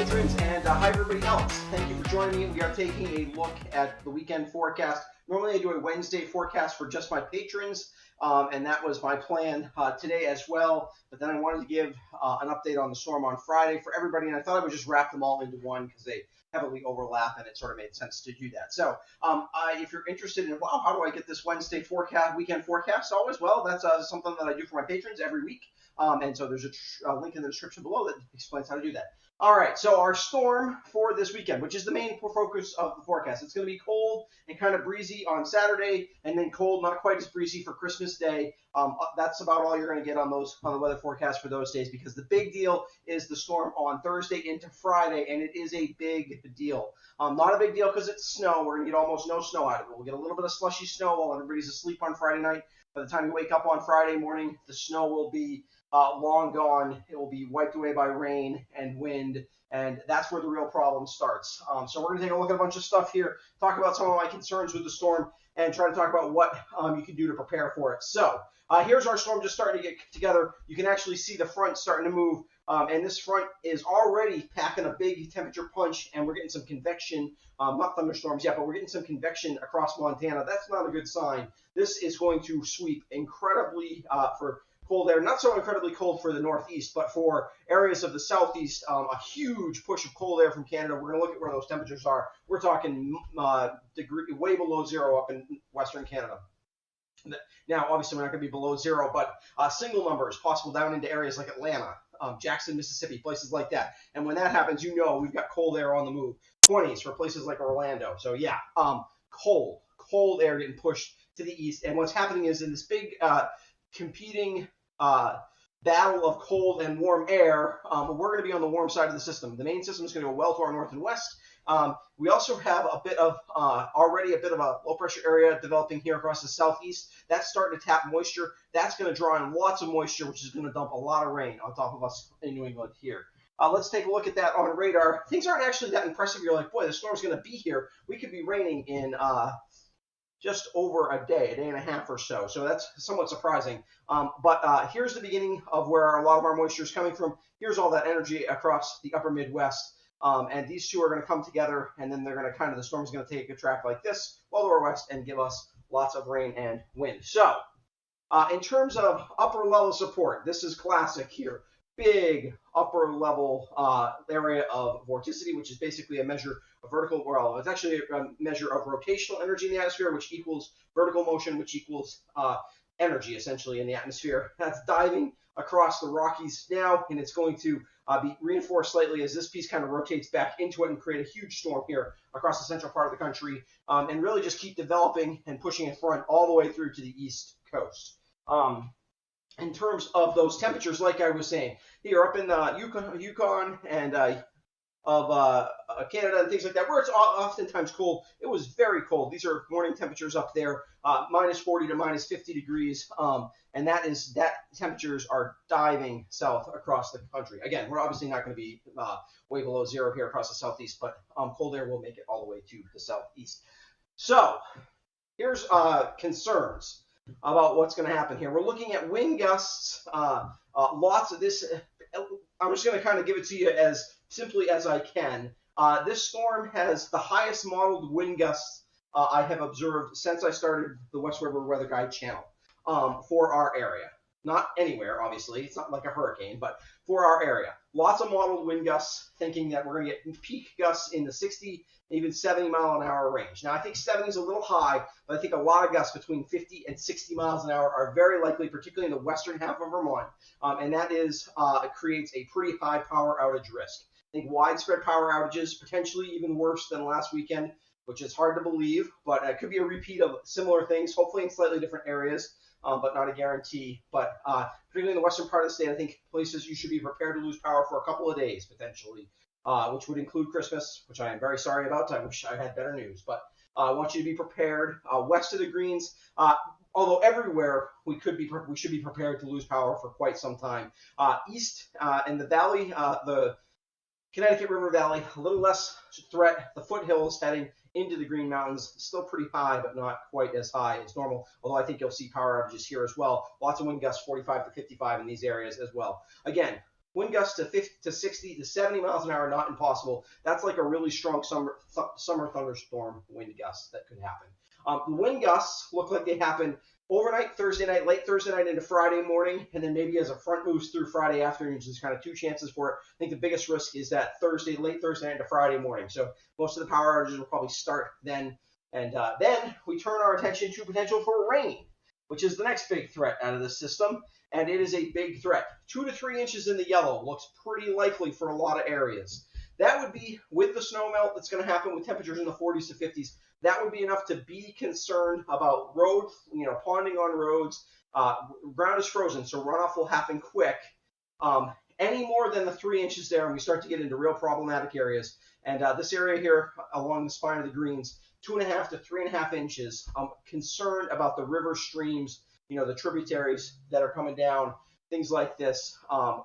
patrons, and hi everybody else. Thank you for joining me. We are taking a look at the weekend forecast. Normally I do a Wednesday forecast for just my patrons, and that was my plan today as well. But then I wanted to give an update on the storm on Friday for everybody, and I thought I would just wrap them all into one because they heavily overlap, and it sort of made sense to do that. So if you're interested in, wow, how do I get this Wednesday forecast, weekend forecast always? Well, that's something that I do for my patrons every week. And so there's a link in the description below that explains how to do that. All right, so our storm for this weekend, which is the main focus of the forecast, it's going to be cold and kind of breezy on Saturday, and then cold, not quite as breezy for Christmas Day. That's about all you're going to get on the weather forecast for those days, because the big deal is the storm on Thursday into Friday, and it is a big deal. Not a big deal because it's snow. We're going to get almost no snow out of it. We'll get a little bit of slushy snow while everybody's asleep on Friday night. By the time you wake up on Friday morning, the snow will be long gone. It will be wiped away by rain and wind, and that's where the real problem starts. So we're going to take a look at a bunch of stuff here, talk about some of my concerns with the storm, and try to talk about what you can do to prepare for it. So here's our storm just starting to get together. You can actually see the front starting to move, and this front is already packing a big temperature punch, and we're getting some convection, not thunderstorms yet, but we're getting some convection across Montana. That's not a good sign. This is going to sweep incredibly for cold air, not so incredibly cold for the northeast, but for areas of the southeast, a huge push of cold air from Canada. We're going to look at where those temperatures are. We're talking way below zero up in Western Canada. Now, obviously, we're not going to be below zero, but single numbers possible down into areas like Atlanta, Jackson, Mississippi, places like that. And when that happens, you know we've got cold air on the move. 20s for places like Orlando. So yeah, cold air getting pushed to the east. And what's happening is in this big competing battle of cold and warm air, we're going to be on the warm side of the system. The main system is going to go well to our north and west. We also have a bit of already a bit of a low pressure area developing here across the southeast. That's starting to tap moisture. That's going to draw in lots of moisture, which is going to dump a lot of rain on top of us in New England here. Let's take a look at that on radar. Things aren't actually that impressive. You're like, boy, the storm's going to be here. We could be raining in just over a day and a half or so. So that's somewhat surprising. But here's the beginning of where a lot of our moisture is coming from. Here's all that energy across the upper Midwest. And these two are going to come together, and then they're going to the storm's going to take a track like this, well lower west, and give us lots of rain and wind. So in terms of upper level support, this is classic here. Big upper level area of vorticity, which is basically a measure of vertical, well, it's actually a measure of rotational energy in the atmosphere, which equals vertical motion, which equals energy essentially in the atmosphere. That's diving across the Rockies now, and it's going to be reinforced slightly as this piece kind of rotates back into it and create a huge storm here across the central part of the country, and really just keep developing and pushing in front all the way through to the east coast. In terms of those temperatures, like I was saying, here up in Yukon and of Canada and things like that, where it's oftentimes cold, it was very cold. These are morning temperatures up there, minus 40 to minus 50 degrees, and that temperatures are diving south across the country. Again, we're obviously not going to be way below zero here across the southeast, but cold air will make it all the way to the southeast. So here's concerns about what's going to happen here. We're looking at wind gusts, lots of this. I'm just going to kind of give it to you as simply as I can. This storm has the highest modeled wind gusts I have observed since I started the West River Weather Guide channel for our area. Not anywhere, obviously. It's not like a hurricane, but for our area. Lots of modeled wind gusts, thinking that we're going to get peak gusts in the 60, even 70 mile an hour range. Now, I think 70 is a little high, but I think a lot of gusts between 50 and 60 miles an hour are very likely, particularly in the western half of Vermont, and that creates a pretty high power outage risk. I think widespread power outages, potentially even worse than last weekend, which is hard to believe, but it could be a repeat of similar things, hopefully in slightly different areas. But not a guarantee. But particularly in the western part of the state, I think places you should be prepared to lose power for a couple of days, potentially, which would include Christmas, which I am very sorry about. I wish I had better news. But I want you to be prepared. West of the Greens, although everywhere we should be prepared to lose power for quite some time. East in the valley, the Connecticut River Valley, a little less threat. The foothills heading into the Green Mountains, still pretty high, but not quite as high as normal, although I think you'll see power outages here as well. Lots of wind gusts, 45 to 55 in these areas as well. Again, Wind gusts to 50 to 60 to 70 miles an hour, not impossible. That's like a really strong summer thunderstorm wind gust that could happen. The wind gusts look like they happen overnight, Thursday night, late Thursday night into Friday morning, and then maybe as a front moves through Friday afternoon. There's kind of two chances for it. I think the biggest risk is that late Thursday night into Friday morning. So most of the power outages will probably start then. And then we turn our attention to potential for rain, which is the next big threat out of the system. And it is a big threat. 2 to 3 inches in the yellow looks pretty likely for a lot of areas. That would be, with the snow melt that's going to happen with temperatures in the 40s to 50s, that would be enough to be concerned about roads, ponding on roads. Ground is frozen, so runoff will happen quick. Any more than the 3 inches there, and we start to get into real problematic areas. And this area here along the spine of the greens, 2.5 to 3.5 inches. I'm concerned about the river streams, the tributaries that are coming down, things like this.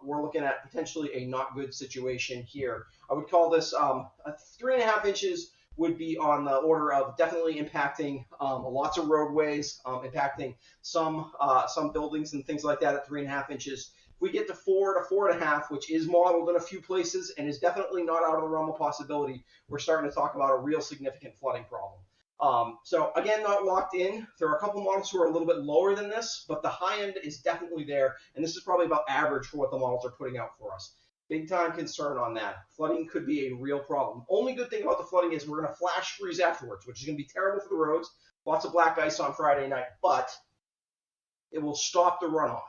We're looking at potentially a not good situation here. I would call this 3.5 inches would be on the order of definitely impacting lots of roadways, impacting some buildings and things like that at 3.5 inches. If we get to 4 to 4.5, which is modeled in a few places and is definitely not out of the realm of possibility, we're starting to talk about a real significant flooding problem. So again, not locked in. There are a couple models who are a little bit lower than this, but the high end is definitely there, and this is probably about average for what the models are putting out for us. Big time concern on that. Flooding could be a real problem. Only good thing about the flooding is we're going to flash freeze afterwards, which is going to be terrible for the roads. Lots of black ice on Friday night, but it will stop the runoff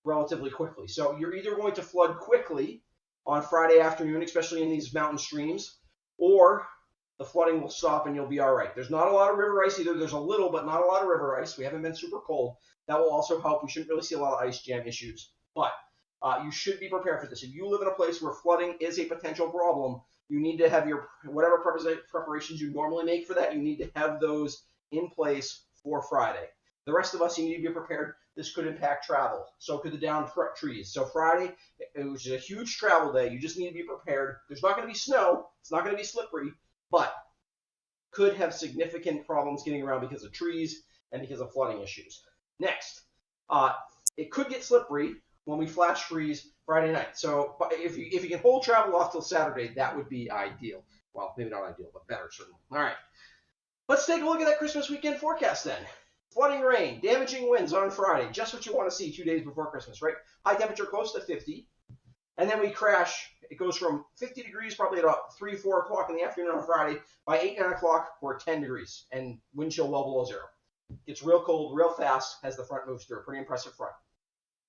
relatively quickly. So you're either going to flood quickly on Friday afternoon, especially in these mountain streams, or the flooding will stop and you'll be all right. There's not a lot of river ice either. There's a little, but not a lot of river ice. We haven't been super cold. That will also help. We shouldn't really see a lot of ice jam issues, but you should be prepared for this. If you live in a place where flooding is a potential problem, you need to have your whatever preparations you normally make for that. You need to have those in place for Friday. The rest of us, you need to be prepared. This could impact travel. So could the downed trees. So Friday, which is a huge travel day, you just need to be prepared. There's not going to be snow. It's not going to be slippery, but could have significant problems getting around because of trees and because of flooding issues. Next, it could get slippery when we flash freeze Friday night. So if you can hold travel off till Saturday, that would be ideal. Well, maybe not ideal, but better certainly. All right. Let's take a look at that Christmas weekend forecast then. Flooding rain, damaging winds on Friday, just what you want to see 2 days before Christmas, right? High temperature close to 50, and then we crash. It goes from 50 degrees probably at about 3, 4 o'clock in the afternoon on Friday. By 8, 9 o'clock, we're 10 degrees, and wind chill well below zero. Gets real cold real fast as the front moves through. Pretty impressive front.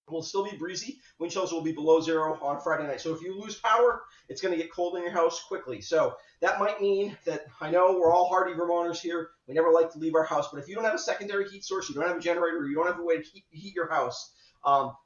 It will still be breezy. Wind chills will be below zero on Friday night. So if you lose power, it's going to get cold in your house quickly. So that might mean that, I know we're all hardy Vermonters here. We never like to leave our house. But if you don't have a secondary heat source, you don't have a generator, you don't have a way to heat your house,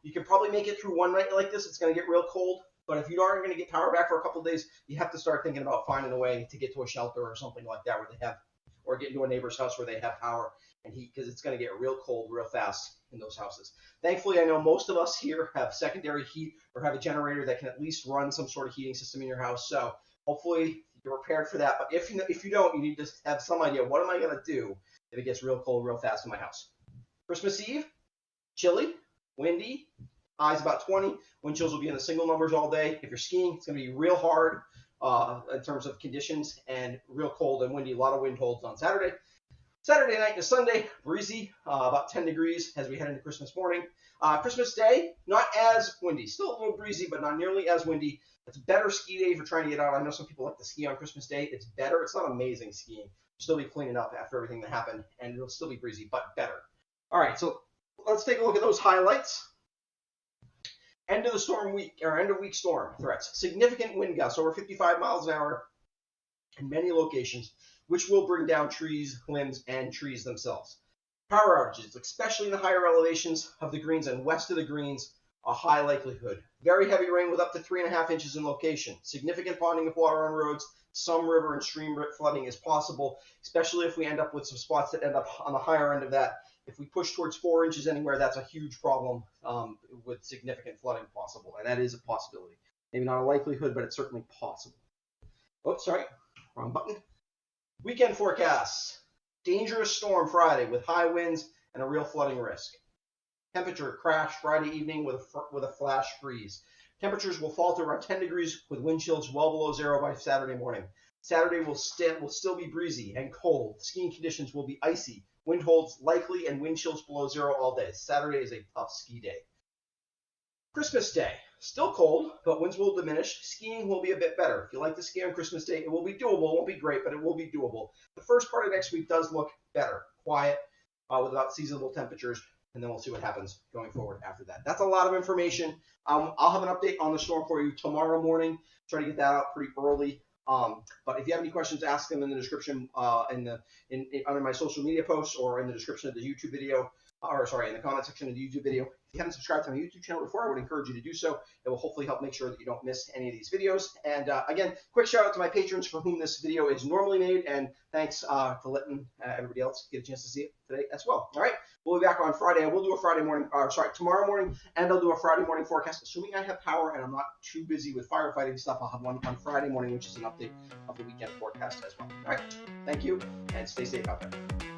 you can probably make it through one night like this. It's going to get real cold. But if you aren't going to get power back for a couple of days, you have to start thinking about finding a way to get to a shelter or something like that where they have, or get into a neighbor's house where they have power and heat, because it's going to get real cold real fast in those houses. Thankfully, I know most of us here have secondary heat or have a generator that can at least run some sort of heating system in your house. So hopefully you're prepared for that. But if you don't, you need to have some idea, what am I going to do if it gets real cold real fast in my house? Christmas Eve, chilly, windy, highs about 20. Wind chills will be in the single numbers all day. If you're skiing, it's going to be real hard in terms of conditions, and real cold and windy. A lot of wind holds on Saturday. Saturday night to Sunday, breezy, about 10 degrees as we head into Christmas morning. Christmas Day, not as windy. Still a little breezy, but not nearly as windy. It's a better ski day if you're trying to get out. I know some people like to ski on Christmas Day. It's better. It's not amazing skiing. You'll still be cleaning up after everything that happened, and it'll still be breezy, but better. All right, so let's take a look at those highlights. End of the storm week, or end of week storm threats. Significant wind gusts over 55 miles an hour in many locations, which will bring down trees, limbs, and trees themselves. Power outages, especially in the higher elevations of the greens and west of the greens, a high likelihood. Very heavy rain with up to 3.5 inches in location. Significant ponding of water on roads. Some river and stream flooding is possible, especially if we end up with some spots that end up on the higher end of that. If we push towards 4 inches anywhere, that's a huge problem with significant flooding possible, and that is a possibility. Maybe not a likelihood, but it's certainly possible. Oops, sorry, wrong button. Weekend forecasts. Dangerous storm Friday with high winds and a real flooding risk. Temperature crash Friday evening with a flash freeze. Temperatures will fall to around 10 degrees with wind chills well below zero by Saturday morning. Saturday will still be breezy and cold. Skiing conditions will be icy. Wind holds likely and wind chills below zero all day. Saturday is a tough ski day. Christmas Day, still cold, but winds will diminish. Skiing will be a bit better. If you like to ski on Christmas Day, it will be doable. It won't be great, but it will be doable. The first part of next week does look better, quiet, with about seasonable temperatures, and then we'll see what happens going forward after that. That's a lot of information. I'll have an update on the storm for you tomorrow morning. Try to get that out pretty early. But if you have any questions, ask them in the description under my social media posts or in the description of the YouTube video, in the comment section of the YouTube video. If you haven't subscribed to my YouTube channel before, I would encourage you to do so. It will hopefully help make sure that you don't miss any of these videos. And again, quick shout out to my patrons for whom this video is normally made, and thanks for letting everybody else get a chance to see it today as well. All right, we'll be back on Friday. I will do a tomorrow morning, and I'll do a Friday morning forecast. Assuming I have power and I'm not too busy with firefighting stuff, I'll have one on Friday morning, which is an update of the weekend forecast as well. All right, thank you, and stay safe out there.